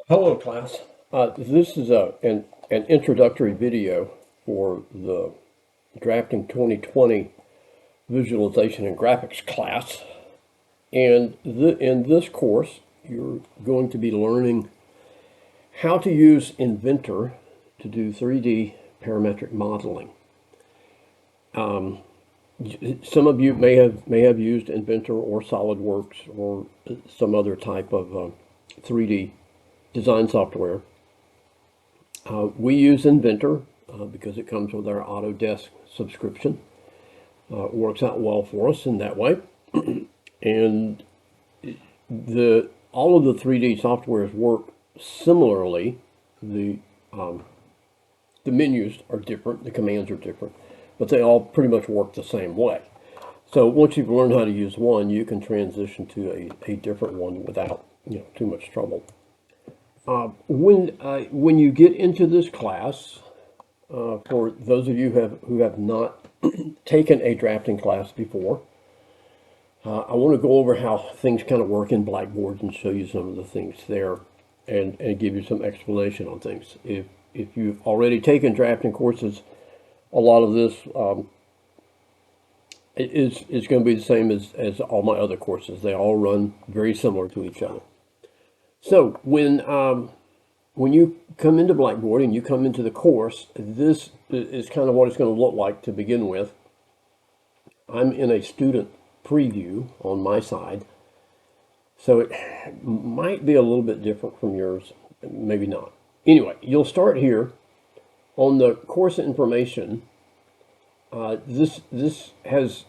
Hello, class. This is an introductory video for the Drafting 2020 Visualization and Graphics class. And in this course, you're going to be learning how to use Inventor to do 3D parametric modeling. Some of you may have used Inventor or SolidWorks or some other type of 3D design software. We use Inventor because it comes with our Autodesk subscription. It works out well for us in that way. And all of the 3D softwares work similarly. The menus are different, the commands are different, but they all pretty much work the same way. So once you've learned how to use one, you can transition to a different one without too much trouble. When you get into this class, for those of you who have not taken a drafting class before, I want to go over how things kind of work in Blackboard and show you some of the things there, and give you some explanation on things. If you've already taken drafting courses, a lot of this is going to be the same as all my other courses. They all run very similar to each other. So when you come into Blackboard and you come into the course, this is kind of what it's going to look like to begin with. I'm in a student preview on my side, so it might be a little bit different from yours, maybe not. Anyway, you'll start here on the course information. This has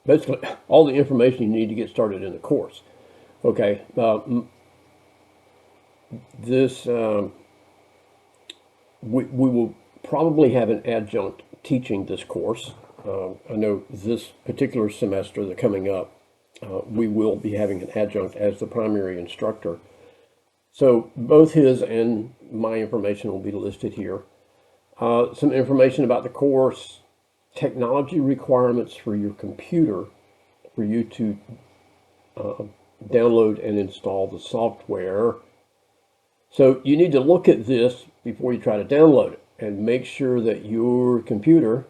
basically all the information you need to get started in the course. Okay, we will probably have an adjunct teaching this course. I know this particular semester, the coming up, we will be having an adjunct as the primary instructor. So both his and my information will be listed here. Some information about the course, technology requirements for your computer, for you to download and install the software. So you need to look at this before you try to download it and make sure that your computer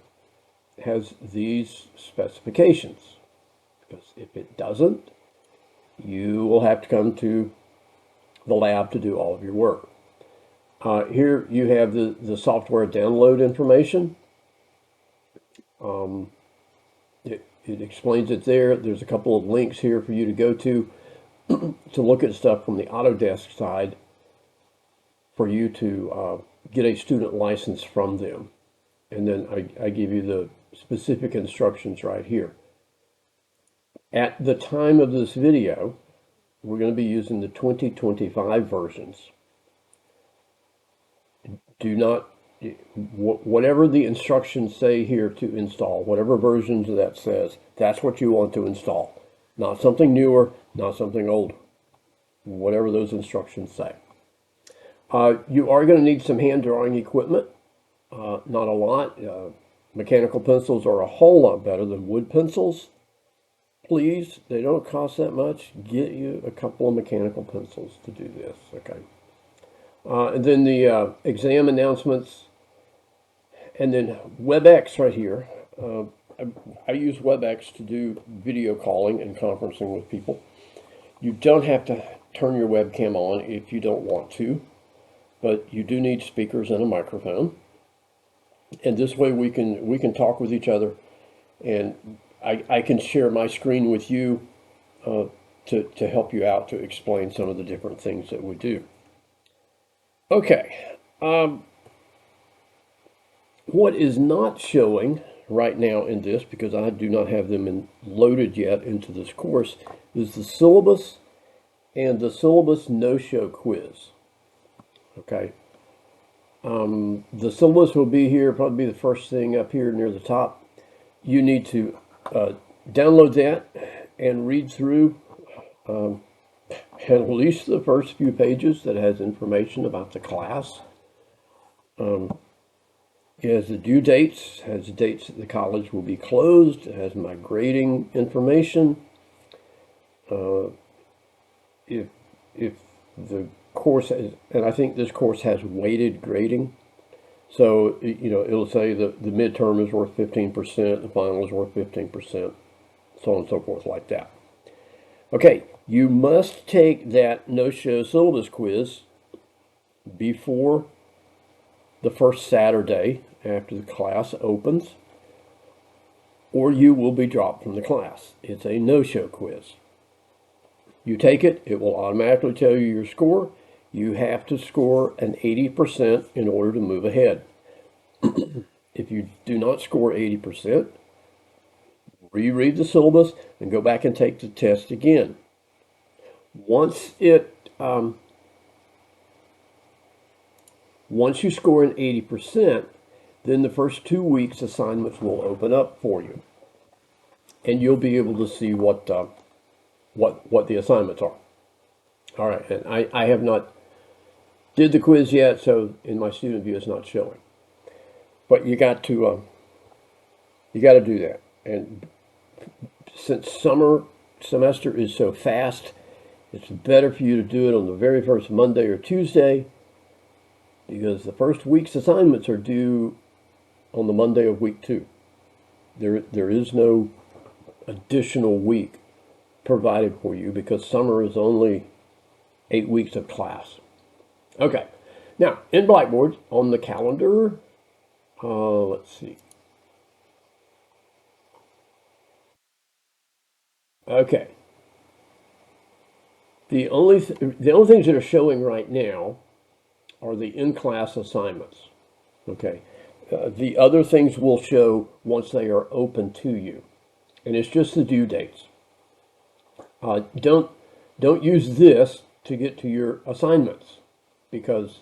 has these specifications, because if it doesn't, you will have to come to the lab to do all of your work. Here you have the software download information. It explains it there. There's a couple of links here for you to go to look at stuff from the Autodesk side, for you to get a student license from them. And then I give you the specific instructions right here. At the time of this video, we're going to be using the 2025 versions. Do not, whatever the instructions say here to install, whatever versions that says, that's what you want to install. Not something newer, not something older. Whatever those instructions say. You are going to need some hand drawing equipment. Not a lot. Mechanical pencils are a whole lot better than wood pencils. Please, they don't cost that much. Get you a couple of mechanical pencils to do this, okay? And then the exam announcements, and then WebEx right here. I use WebEx to do video calling and conferencing with people. You don't have to turn your webcam on if you don't want to, but you do need speakers and a microphone. And this way we can talk with each other, and I can share my screen with you to help you out, to explain some of the different things that we do. Okay, what is not showing right now in this, because I do not have them loaded yet into this course, is the syllabus and the syllabus no-show quiz. Okay, the syllabus will be here, probably be the first thing up here near the top. You need to download that and read through at least the first few pages that has information about the class. It has the due dates, has the dates that the college will be closed, it has my grading information. If the course is, and I think this course has weighted grading. So, it'll say that the midterm is worth 15%, the final is worth 15%, so on and so forth like that. Okay, you must take that no-show syllabus quiz before the first Saturday after the class opens, or you will be dropped from the class. It's a no-show quiz. You take it, it will automatically tell you your score. You have to score an 80% in order to move ahead. If you do not score 80%, reread the syllabus and go back and take the test again. Once you score an 80%, then the first 2 weeks assignments will open up for you, and you'll be able to see what the assignments are. All right, and I have not did the quiz yet, so in my student view it's not showing. But you got to do that. And since summer semester is so fast, it's better for you to do it on the very first Monday or Tuesday, because the first week's assignments are due on the Monday of week 2. There is no additional week provided for you because summer is only 8 weeks of class. Okay, now in Blackboard on the calendar, let's see. Okay, the only things that are showing right now are the in-class assignments. Okay, the other things will show once they are open to you, and it's just the due dates. Don't use this to get to your assignments, because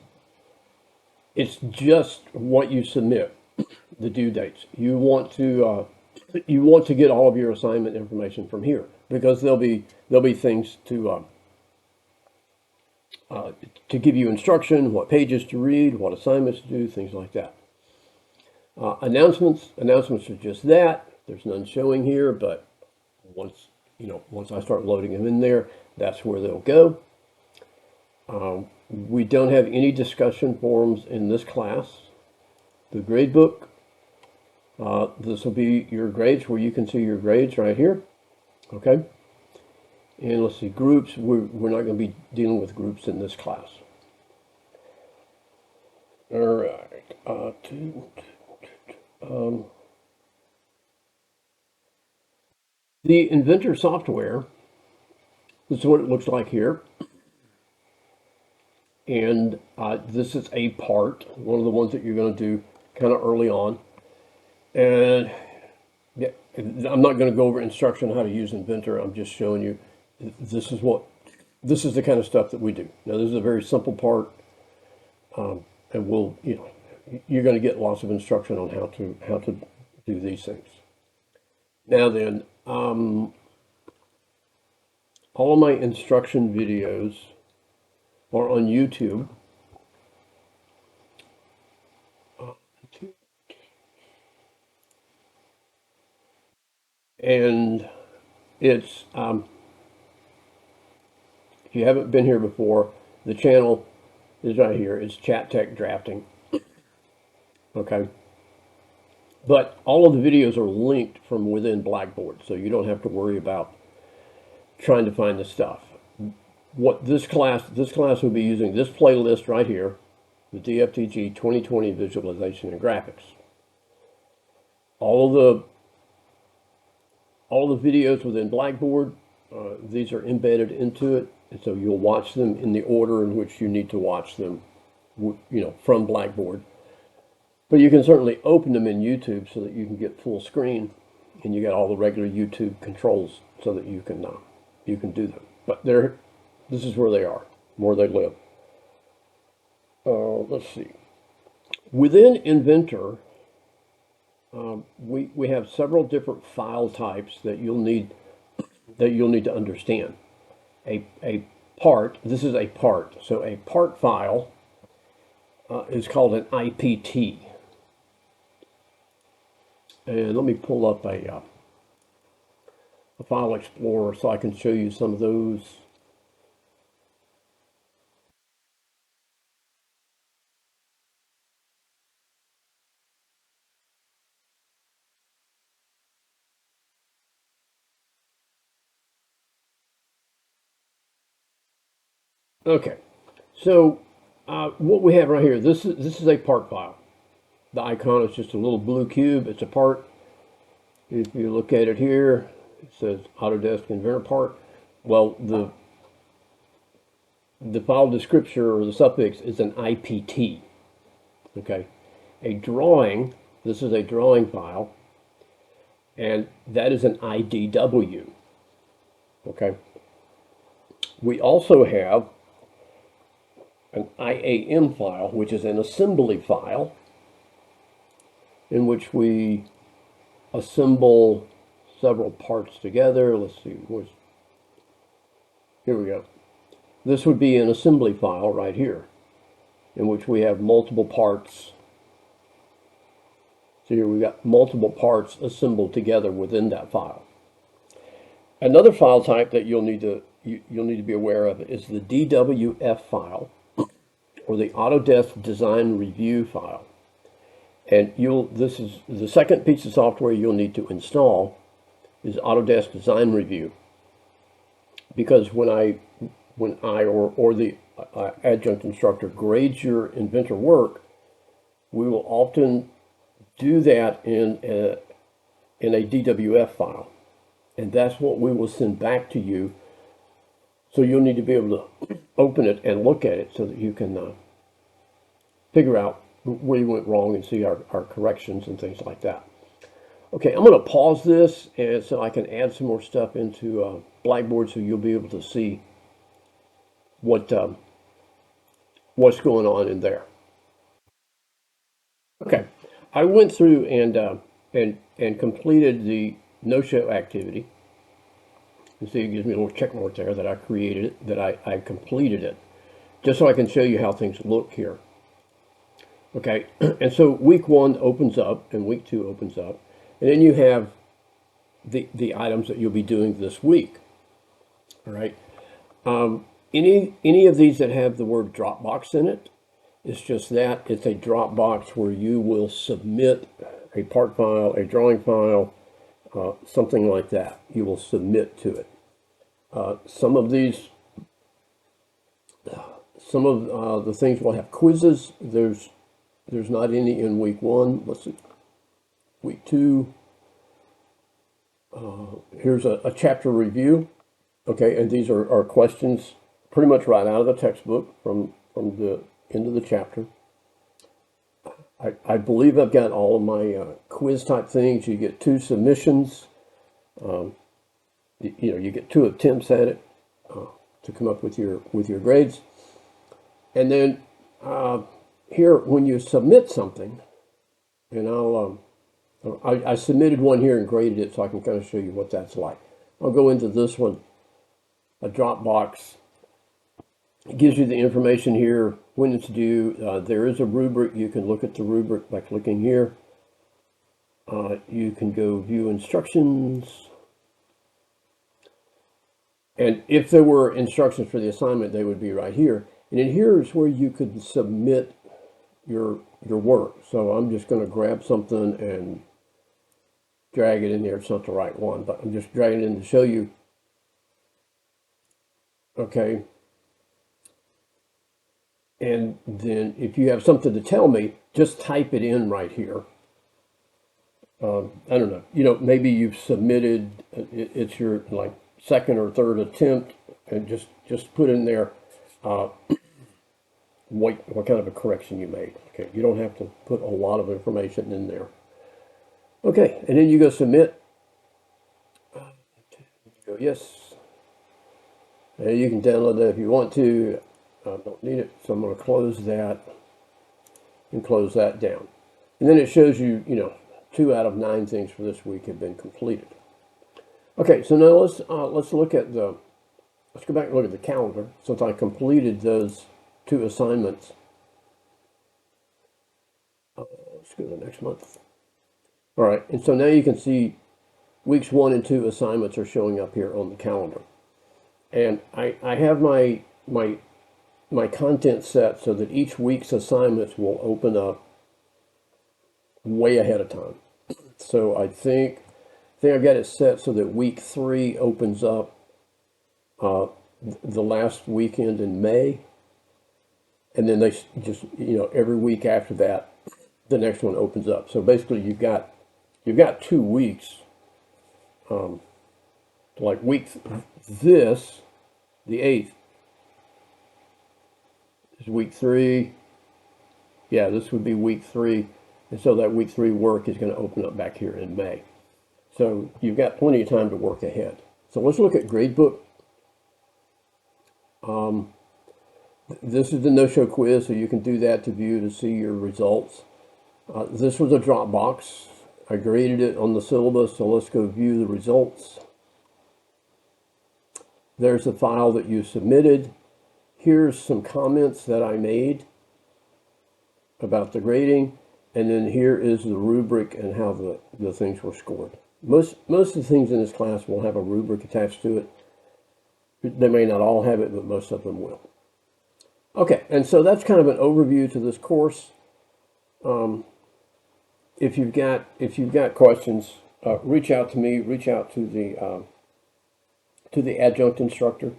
it's just what you submit, the due dates. You want to get all of your assignment information from here, because there'll be things to give you instruction, what pages to read, what assignments to do, things like that. Announcements are just that. There's none showing here, but once I start loading them in there, that's where they'll go. We don't have any discussion forums in this class. The grade book, this will be your grades, where you can see your grades right here. Okay. And let's see, groups, we're not going to be dealing with groups in this class. All right. The Inventor software, this is what it looks like here. And this is a part, one of the ones that you're going to do kind of early on. And yeah, I'm not going to go over instruction on how to use Inventor. I'm just showing you this is the kind of stuff that we do. Now, this is a very simple part, and you're going to get lots of instruction on how to do these things. Now then, all of my instruction videos are on YouTube. And it's, if you haven't been here before, the channel is right here. It's Chatt-Tech Drafting. Okay. But all of the videos are linked from within Blackboard, so you don't have to worry about trying to find the stuff. What this class will be using this playlist right here, the DFTG 2020 Visualization and Graphics. All the videos within Blackboard, these are embedded into it, and so you'll watch them in the order in which you need to watch them, from Blackboard. But you can certainly open them in YouTube so that you can get full screen, and you get all the regular YouTube controls so that you can do them. But this is where they are, where they live. Let's see. Within Inventor, we have several different file types that you'll need to understand. A part. This is a part. So a part file is called an IPT. And let me pull up a file explorer so I can show you some of those. Okay, so what we have right here, this is a part file. The icon is just a little blue cube. It's a part. If you look at it here, it says Autodesk Inventor part. Well, the file description or the suffix is an IPT. Okay, a drawing. This is a drawing file, and that is an IDW. Okay. We also have an IAM file, which is an assembly file, in which we assemble several parts together. Let's see, here we go. This would be an assembly file right here, in which we have multiple parts. So here we've got multiple parts assembled together within that file. Another file type that you'll need to be aware of is the DWF file, or the Autodesk Design Review file. And this is the second piece of software you'll need to install is Autodesk Design Review. Because when I or the adjunct instructor grades your inventor work, we will often do that in a DWF file. And that's what we will send back to you. So you'll need to be able to open it and look at it so that you can figure out where you went wrong and see our corrections and things like that. Okay, I'm going to pause this and so I can add some more stuff into Blackboard so you'll be able to see what's going on in there. Okay, I went through and completed the no-show activity. You see, it gives me a little check mark there that I created it, that I completed it, just so I can show you how things look here. Okay, and so week 1 opens up and week 2 opens up, and then you have the items that you'll be doing this week. All right, any of these that have the word Dropbox in it, it's just that it's a Dropbox where you will submit a part file, a drawing file, something like that. You will submit to it. Some of the things will have quizzes. There's not any in week 1. Let's see, week 2. Here's a chapter review. Okay, and these are questions pretty much right out of the textbook from the end of the chapter. I believe I've got all of my quiz type things. You get 2 submissions. You get 2 attempts at it to come up with your grades. And then here, when you submit something, and I submitted one here and graded it so I can kind of show you what that's like. I'll go into this one, a Dropbox. It gives you the information here, when it's due. There is a rubric. You can look at the rubric by clicking here. You can go view instructions. And if there were instructions for the assignment, they would be right here. And then here is where you could submit your work. So I'm just going to grab something and drag it in there. It's not the right one, but I'm just dragging it in to show you. Okay. And then if you have something to tell me, just type it in right here. I don't know, maybe you've submitted, it's your like second or third attempt, and just put in there what kind of a correction you made. Okay, you don't have to put a lot of information in there. Okay, and then you go submit. Go yes. And you can download that if you want to. I don't need it, so I'm going to close that and close that down. And then it shows you, 2 out of 9 things for this week have been completed. Okay, so now let's look at let's go back and look at the calendar since I completed those 2 assignments. Let's go to the next month. All right, and so now you can see weeks 1 and 2 assignments are showing up here on the calendar. And I have my content set so that each week's assignments will open up way ahead of time. So I think I've got it set so that week 3 opens up the last weekend in May, and then they just, every week after that, the next one opens up. So basically, you've got 2 weeks. Like the 8th is week 3. Yeah, this would be week 3, and so that week 3 work is going to open up back here in May. So you've got plenty of time to work ahead. So let's look at gradebook. This is the no-show quiz, so you can do that to see your results. This was a Dropbox. I graded it on the syllabus, so let's go view the results. There's the file that you submitted. Here's some comments that I made about the grading, and then here is the rubric and how the things were scored. Most of the things in this class will have a rubric attached to it. They may not all have it, but most of them will. Okay, and so that's kind of an overview to this course. If you've got questions, reach out to me. Reach out to the adjunct instructor,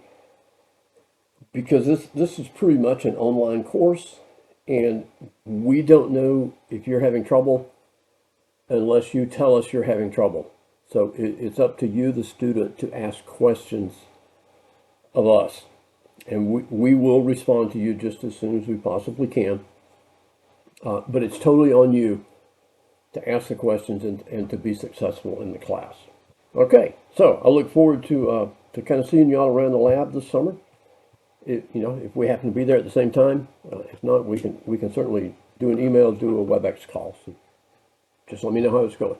because this is pretty much an online course, and we don't know if you're having trouble unless you tell us you're having trouble. So it's up to you, the student, to ask questions of us, and we will respond to you just as soon as we possibly can. But it's totally on you to ask the questions and to be successful in the class. Okay, so I look forward to kind of seeing you all around the lab this summer. If we happen to be there at the same time. If not, we can certainly do an email, do a WebEx call. So just let me know how it's going.